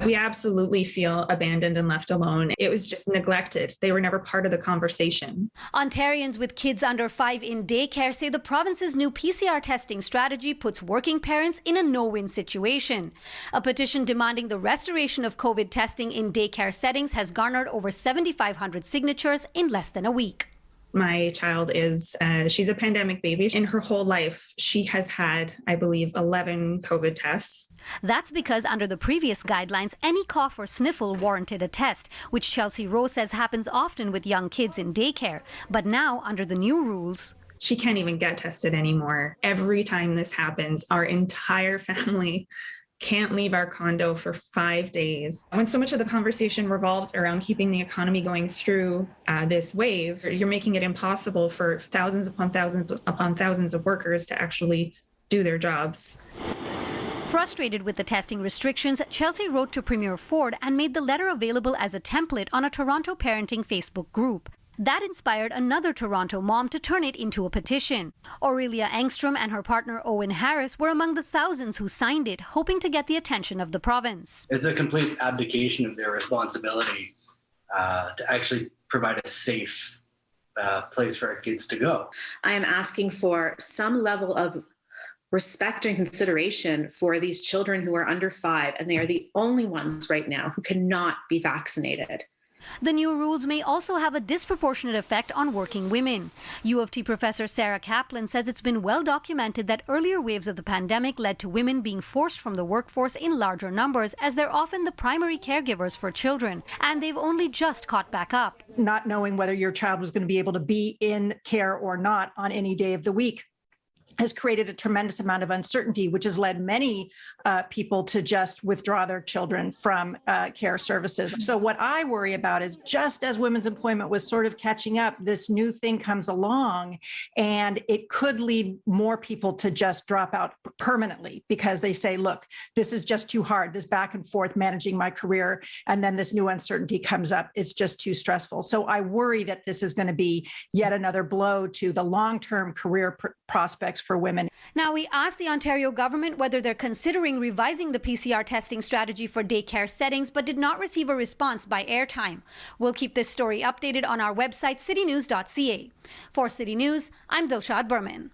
We absolutely feel abandoned and left alone. It was just neglected. They were never part of the conversation. Ontarians with kids under 5 in daycare say the province's new PCR testing strategy puts working parents in a no-win situation. A petition demanding the restoration of COVID testing in daycare settings has garnered over 7,500 signatures in less than a week. My child she's a pandemic baby. In her whole life, she has had, I believe, 11 COVID tests. That's because under the previous guidelines, any cough or sniffle warranted a test, which Chelsea Rowe says happens often with young kids in daycare. But now, under the new rules, she can't even get tested anymore. Every time this happens, our entire family can't leave our condo for 5 days. When so much of the conversation revolves around keeping the economy going through this wave, you're making it impossible for thousands upon thousands of workers to actually do their jobs. Frustrated with the testing restrictions, Chelsea wrote to Premier Ford and made the letter available as a template on a Toronto parenting Facebook group. That inspired another Toronto mom to turn it into a petition. Aurelia Engstrom and her partner Owen Harris were among the thousands who signed it, hoping to get the attention of the province. It's a complete abdication of their responsibility to actually provide a safe place for our kids to go. I am asking for some level of respect and consideration for these children who are under 5, and they are the only ones right now who cannot be vaccinated. The new rules may also have a disproportionate effect on working women. U of T professor Sarah Kaplan says it's been well documented that earlier waves of the pandemic led to women being forced from the workforce in larger numbers, as they're often the primary caregivers for children, and they've only just caught back up. Not knowing whether your child was going to be able to be in care or not on any day of the week has created a tremendous amount of uncertainty, which has led many people to just withdraw their children from care services. So what I worry about is, just as women's employment was sort of catching up, this new thing comes along and it could lead more people to just drop out permanently because they say, look, this is just too hard, this back and forth managing my career, and then this new uncertainty comes up. It's just too stressful. So I worry that this is going to be yet another blow to the long-term career prospects for women. Now, we asked the Ontario government whether they're considering revising the PCR testing strategy for daycare settings, but did not receive a response by airtime. We'll keep this story updated on our website, citynews.ca. For City News, I'm Dilshad Burman.